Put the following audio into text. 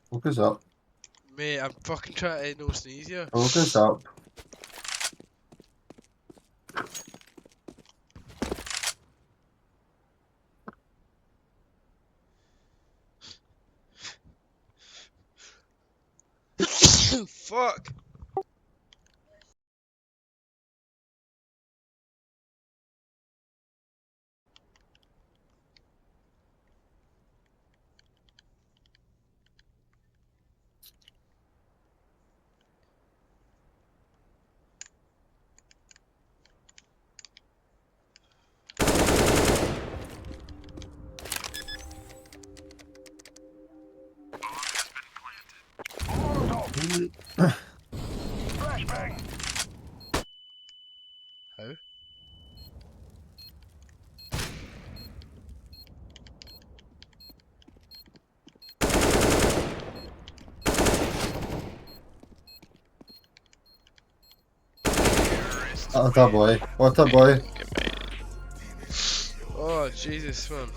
Focus up. Mate, I'm fucking trying to no sneeze here. Focus up. Fuck. How? What a boy. What a boy. Oh, Jesus, man.